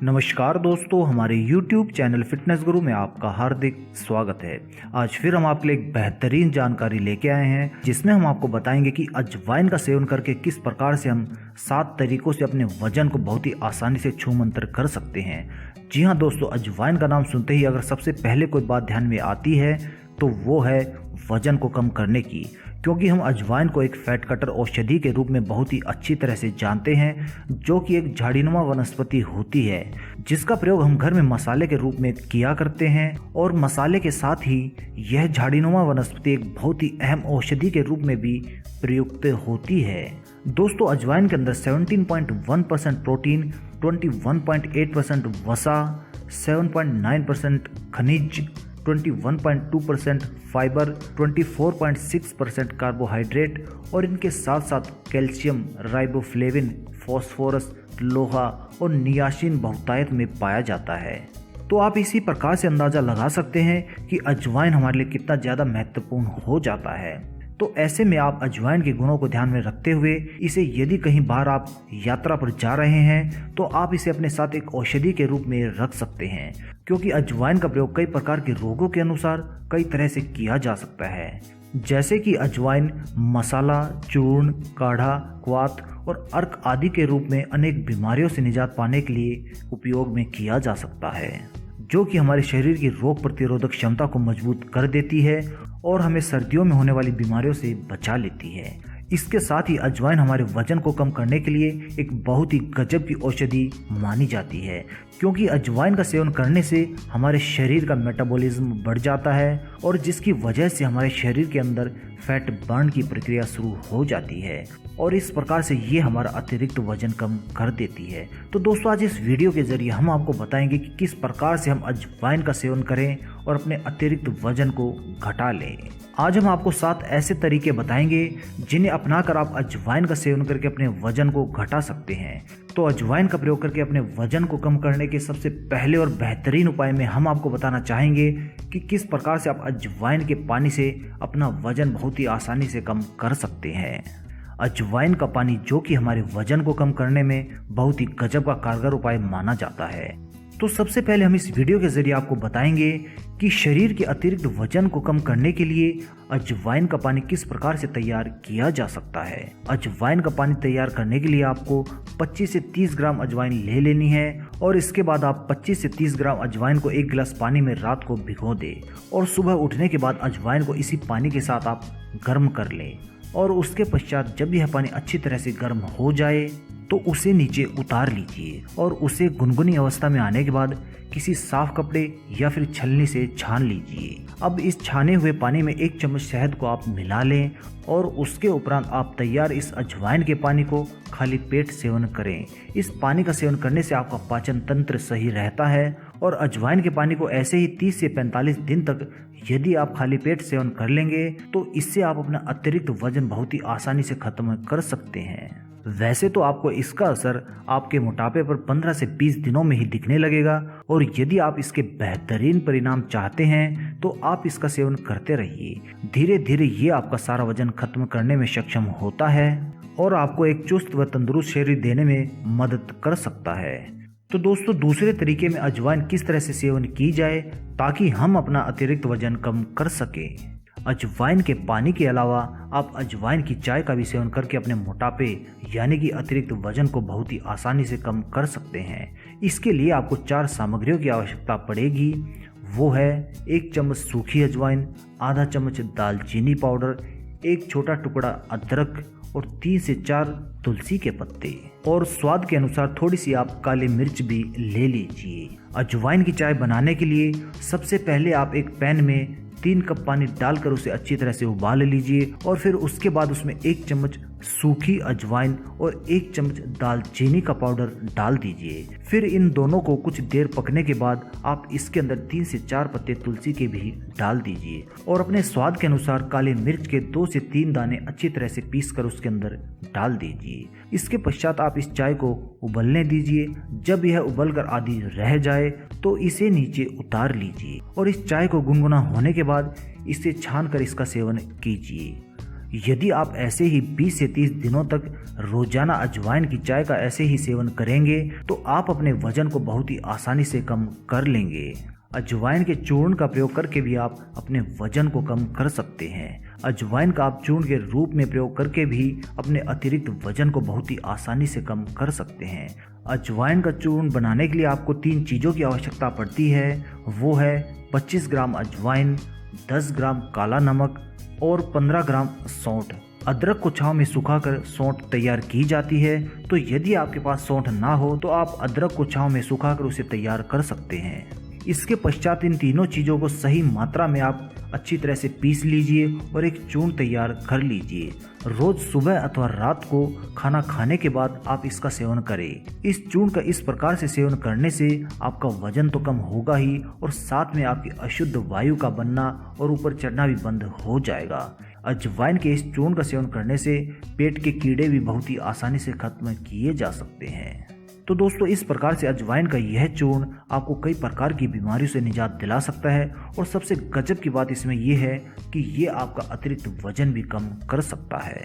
नमस्कार दोस्तों, हमारे YouTube चैनल फिटनेस गुरु में आपका हार्दिक स्वागत है। आज फिर हम आपके लिए एक बेहतरीन जानकारी लेके आए हैं, जिसमें हम आपको बताएंगे कि अजवाइन का सेवन करके किस प्रकार से हम 7 तरीकों से अपने वजन को बहुत ही आसानी से छूमंतर कर सकते हैं। जी हाँ दोस्तों, अजवाइन का नाम सुनते ही अगर सबसे पहले कोई बात ध्यान में आती है तो वो है वजन को कम करने की, क्योंकि हम अजवाइन को एक फैट कटर औषधि के रूप में बहुत ही अच्छी तरह से जानते हैं, जो कि एक झाड़ीनुमा वनस्पति होती है, जिसका प्रयोग हम घर में मसाले के रूप में किया करते हैं। और मसाले के साथ ही यह झाड़ीनुमा वनस्पति एक बहुत ही अहम औषधि के रूप में भी प्रयुक्त होती है। दोस्तों, अजवाइन के अंदर 17.1% प्रोटीन, 21.8% वसा, 7.9% खनिज, 21.2% फाइबर, 24.6% कार्बोहाइड्रेट और इनके साथ साथ कैल्शियम, राइबोफ्लेविन, फास्फोरस, लोहा और नियासिन बहुतायत में पाया जाता है। तो आप इसी प्रकार से अंदाजा लगा सकते हैं कि अजवाइन हमारे लिए कितना ज़्यादा महत्वपूर्ण हो जाता है। तो ऐसे में आप अजवाइन के गुणों को ध्यान में रखते हुए इसे यदि कहीं बाहर आप यात्रा पर जा रहे हैं तो आप इसे अपने साथ एक औषधि के रूप में रख सकते हैं, क्योंकि अजवाइन का प्रयोग कई प्रकार के रोगों के अनुसार कई तरह से किया जा सकता है। जैसे कि अजवाइन मसाला, चूर्ण, काढ़ा, क्वाथ और अर्क आदि के रूप में अनेक बीमारियों से निजात पाने के लिए उपयोग में किया जा सकता है, जो कि हमारे शरीर की रोग प्रतिरोधक क्षमता को मजबूत कर देती है और हमें सर्दियों में होने वाली बीमारियों से बचा लेती है। इसके साथ ही अजवाइन हमारे वजन को कम करने के लिए एक बहुत ही गजब की औषधि मानी जाती है, क्योंकि अजवाइन का सेवन करने से हमारे शरीर का मेटाबॉलिज्म बढ़ जाता है और जिसकी वजह से हमारे शरीर के अंदर फैट बर्न की प्रक्रिया शुरू हो जाती है और इस प्रकार से ये हमारा अतिरिक्त वजन कम कर देती है। तो दोस्तों, आज इस वीडियो के जरिए हम आपको बताएंगे कि किस प्रकार से हम अजवाइन का सेवन करें और अपने अतिरिक्त वजन को घटा लें। आज हम आपको 7 ऐसे तरीके बताएंगे जिन्हें अपनाकर आप अजवाइन का सेवन करके अपने वजन को घटा सकते हैं। तो अजवाइन का प्रयोग करके अपने वजन को कम करने के सबसे पहले और बेहतरीन उपाय में हम आपको बताना चाहेंगे कि किस प्रकार से आप अजवाइन के पानी से अपना वजन बहुत ही आसानी से कम कर सकते हैं। अजवाइन का पानी, जो कि हमारे वजन को कम करने में बहुत ही गजब का कारगर उपाय माना जाता है। तो सबसे पहले हम इस वीडियो के जरिए आपको बताएंगे कि शरीर के अतिरिक्त वजन को कम करने के लिए अजवाइन का पानी किस प्रकार से तैयार किया जा सकता है। अजवाइन का पानी तैयार करने के लिए आपको 25 से 30 ग्राम अजवाइन ले लेनी है और इसके बाद आप 25 से 30 ग्राम अजवाइन को 1 गिलास पानी में रात को भिगो दें और सुबह उठने के बाद अजवाइन को इसी पानी के साथ आप गर्म कर लें और उसके पश्चात जब यह पानी अच्छी तरह से गर्म हो जाए तो उसे नीचे उतार लीजिए और उसे गुनगुनी अवस्था में आने के बाद किसी साफ कपड़े या फिर छलनी से छान लीजिए। अब इस छाने हुए पानी में 1 चम्मच शहद को आप मिला लें और उसके उपरांत आप तैयार इस अजवाइन के पानी को खाली पेट सेवन करें। इस पानी का सेवन करने से आपका पाचन तंत्र सही रहता है और अजवाइन के पानी को ऐसे ही 30 से 45 दिन तक यदि आप खाली पेट सेवन कर लेंगे तो इससे आप अपना अतिरिक्त वजन बहुत ही आसानी से खत्म कर सकते हैं। वैसे तो आपको इसका असर आपके मोटापे पर 15 से 20 दिनों में ही दिखने लगेगा और यदि आप इसके बेहतरीन परिणाम चाहते हैं तो आप इसका सेवन करते रहिए। धीरे धीरे ये आपका सारा वजन खत्म करने में सक्षम होता है और आपको एक चुस्त व तंदुरुस्त शरीर देने में मदद कर सकता है। तो दोस्तों, दूसरे तरीके में अजवाइन किस तरह से सेवन की जाए ताकि हम अपना अतिरिक्त वजन कम कर सके। अजवाइन के पानी के अलावा आप अजवाइन की चाय का भी सेवन करके अपने मोटापे यानी कि अतिरिक्त वजन को बहुत ही आसानी से कम कर सकते हैं। इसके लिए आपको 4 सामग्रियों की आवश्यकता पड़ेगी। वो है 1 चम्मच सूखी अजवाइन, आधा चम्मच दालचीनी पाउडर, 1 छोटा टुकड़ा अदरक और 3 से 4 तुलसी के पत्ते और स्वाद के अनुसार थोड़ी सी आप काली मिर्च भी ले लीजिए। अजवाइन की चाय बनाने के लिए सबसे पहले आप एक पैन में 3 कप पानी डालकर उसे अच्छी तरह से उबाल लीजिए और फिर उसके बाद उसमें 1 चम्मच सूखी अजवाइन और 1 चम्मच दालचीनी का पाउडर डाल दीजिए। फिर इन दोनों को कुछ देर पकने के बाद आप इसके अंदर 3 से 4 पत्ते तुलसी के भी डाल दीजिए और अपने स्वाद के अनुसार काली मिर्च के 2 से 3 दाने अच्छी तरह से पीस कर उसके अंदर डाल दीजिए। इसके पश्चात आप इस चाय को उबलने दीजिए। जब यह उबलकर आधी रह जाए तो इसे नीचे उतार लीजिए और इस चाय को गुनगुना होने के बाद इसे छान कर इसका सेवन कीजिए। यदि आप ऐसे ही 20 से 30 दिनों तक रोजाना अजवाइन की चाय का ऐसे ही सेवन करेंगे तो आप अपने वजन को बहुत ही आसानी से कम कर लेंगे। अजवाइन के चूर्ण का प्रयोग करके भी आप अपने वजन को कम कर सकते हैं। अजवाइन का आप चूर्ण के रूप में प्रयोग करके भी अपने अतिरिक्त वजन को बहुत ही आसानी से कम कर सकते हैं। अजवाइन का चूर्ण बनाने के लिए आपको 3 चीज़ों की आवश्यकता पड़ती है। वो है 25 ग्राम अजवाइन, 10 ग्राम काला नमक और 15 ग्राम सौंठ। अदरक को छांव में सुखाकर सौंठ तैयार की जाती है, तो यदि आपके पास सौंठ ना हो तो आप अदरक को छांव में सुखाकर उसे तैयार कर सकते हैं। इसके पश्चात इन तीनों चीज़ों को सही मात्रा में आप अच्छी तरह से पीस लीजिए और एक चूर्ण तैयार कर लीजिए। रोज सुबह अथवा रात को खाना खाने के बाद आप इसका सेवन करें। इस चूर्ण का इस प्रकार से सेवन करने से आपका वजन तो कम होगा ही और साथ में आपकी अशुद्ध वायु का बनना और ऊपर चढ़ना भी बंद हो जाएगा। अजवाइन के इस चूर्ण का सेवन करने से पेट के कीड़े भी बहुत ही आसानी से खत्म किए जा सकते हैं। तो दोस्तों, इस प्रकार से अजवाइन का यह चूर्ण आपको कई प्रकार की बीमारियों से निजात दिला सकता है और सबसे गजब की बात इसमें यह है कि ये आपका अतिरिक्त वजन भी कम कर सकता है।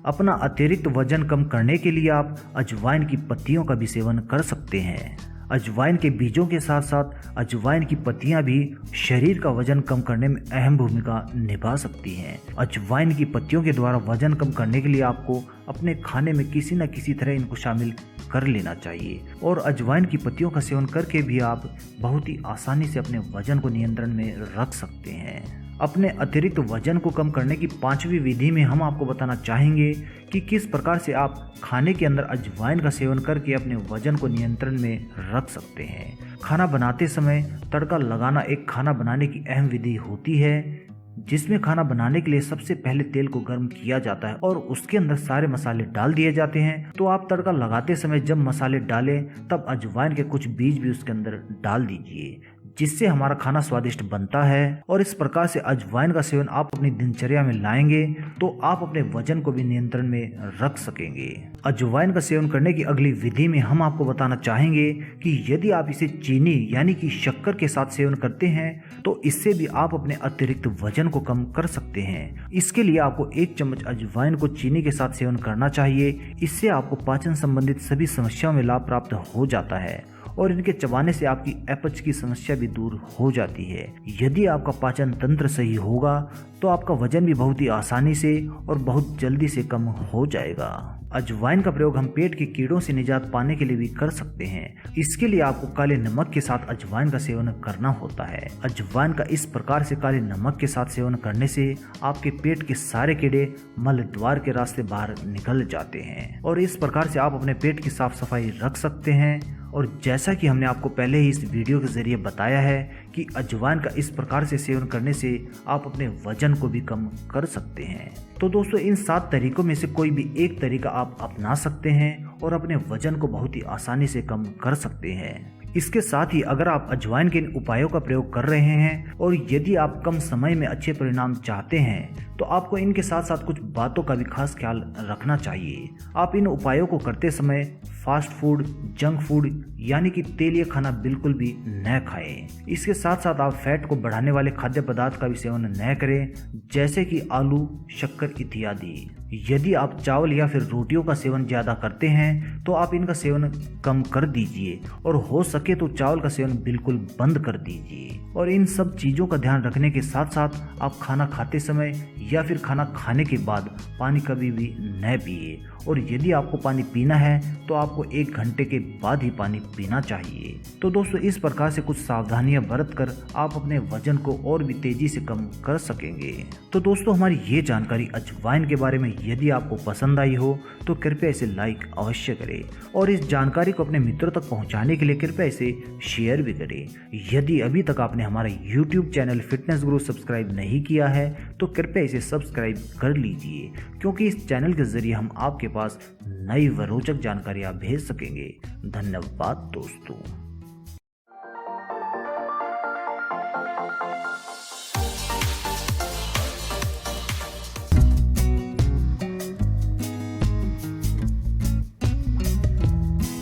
अपना अतिरिक्त वजन कम करने के लिए आप अजवाइन की पत्तियों का भी सेवन कर सकते हैं। अजवाइन के बीजों के साथ साथ अजवाइन की पत्तियां भी शरीर का वजन कम करने में अहम भूमिका निभा सकती हैं। अजवाइन की पत्तियों के द्वारा वजन कम करने के लिए आपको अपने खाने में किसी न किसी तरह इनको शामिल कर लेना चाहिए और अजवाइन की पत्तियों का सेवन करके भी आप बहुत ही आसानी से अपने वजन को नियंत्रण में रख सकते हैं। अपने अतिरिक्त वजन को कम करने की 5वीं विधि में हम आपको बताना चाहेंगे कि किस प्रकार से आप खाने के अंदर अजवाइन का सेवन करके अपने वजन को नियंत्रण में रख सकते हैं। खाना बनाते समय तड़का लगाना एक खाना बनाने की अहम विधि होती है, जिसमें खाना बनाने के लिए सबसे पहले तेल को गर्म किया जाता है और उसके अंदर सारे मसाले डाल दिए जाते हैं। तो आप तड़का लगाते समय जब मसाले डालें तब अजवाइन के कुछ बीज भी उसके अंदर डाल दीजिए, जिससे हमारा खाना स्वादिष्ट बनता है। और इस प्रकार से अजवाइन का सेवन आप अपनी दिनचर्या में लाएंगे तो आप अपने वजन को भी नियंत्रण में रख सकेंगे। अजवाइन का सेवन करने की अगली विधि में हम आपको बताना चाहेंगे कि यदि आप इसे चीनी यानी कि शक्कर के साथ सेवन करते हैं तो इससे भी आप अपने अतिरिक्त वजन को कम कर सकते हैं। इसके लिए आपको 1 चम्मच अजवाइन को चीनी के साथ सेवन करना चाहिए। इससे आपको पाचन संबंधित सभी समस्याओं में लाभ प्राप्त हो जाता है और इनके चबाने से आपकी अपच की समस्या भी दूर हो जाती है। यदि आपका पाचन तंत्र सही होगा तो आपका वजन भी बहुत ही आसानी से और बहुत जल्दी से कम हो जाएगा। अजवाइन का प्रयोग हम पेट के कीड़ों से निजात पाने के लिए भी कर सकते हैं। इसके लिए आपको काले नमक के साथ अजवाइन का सेवन करना होता है। अजवाइन का इस प्रकार से काले नमक के साथ सेवन करने से आपके पेट के सारे कीड़े मल द्वार के रास्ते बाहर निकल जाते हैं और इस प्रकार से आप अपने पेट की साफ सफाई रख सकते हैं। और जैसा कि हमने आपको पहले ही इस वीडियो के जरिए बताया है कि अजवाइन का इस प्रकार से सेवन करने से आप अपने वजन को भी कम कर सकते हैं। तो दोस्तों, इन 7 तरीकों में से कोई भी एक तरीका आप अपना सकते हैं और अपने वजन को बहुत ही आसानी से कम कर सकते हैं। इसके साथ ही अगर आप अजवाइन के इन उपायों का प्रयोग कर रहे हैं और यदि आप कम समय में अच्छे परिणाम चाहते हैं तो आपको इनके साथ साथ कुछ बातों का भी खास ख्याल रखना चाहिए। आप इन उपायों को करते समय फास्ट फूड, जंक फूड यानी कि तेलीय खाना बिल्कुल भी न खाएं। इसके साथ साथ आप फैट को बढ़ाने वाले खाद्य पदार्थ का भी सेवन न करें, जैसे कि आलू, शक्कर इत्यादि। यदि आप चावल या फिर रोटियों का सेवन ज़्यादा करते हैं तो आप इनका सेवन कम कर दीजिए और हो सके तो चावल का सेवन बिल्कुल बंद कर दीजिए। और इन सब चीज़ों का ध्यान रखने के साथ साथ आप खाना खाते समय या फिर खाना खाने के बाद पानी कभी भी न पिए और यदि आपको पानी पीना है तो आपको 1 घंटे के बाद ही पानी पीना चाहिए। तो दोस्तों, इस प्रकार से कुछ सावधानियां बरत कर आप अपने वजन को और भी तेजी से कम कर सकेंगे। तो दोस्तों, हमारी ये जानकारी अजवाइन के बारे में यदि आपको पसंद आई हो तो कृपया इसे लाइक अवश्य करें और इस जानकारी को अपने मित्रों तक पहुंचाने के लिए कृपया इसे शेयर भी करें। यदि अभी तक आपने हमारा YouTube चैनल फिटनेस गुरु सब्सक्राइब नहीं किया है तो कृपया इसे सब्सक्राइब कर लीजिए, क्योंकि इस चैनल के जरिए हम आपके पास नई व रोचक जानकारियां भेज सकेंगे। धन्यवाद दोस्तों।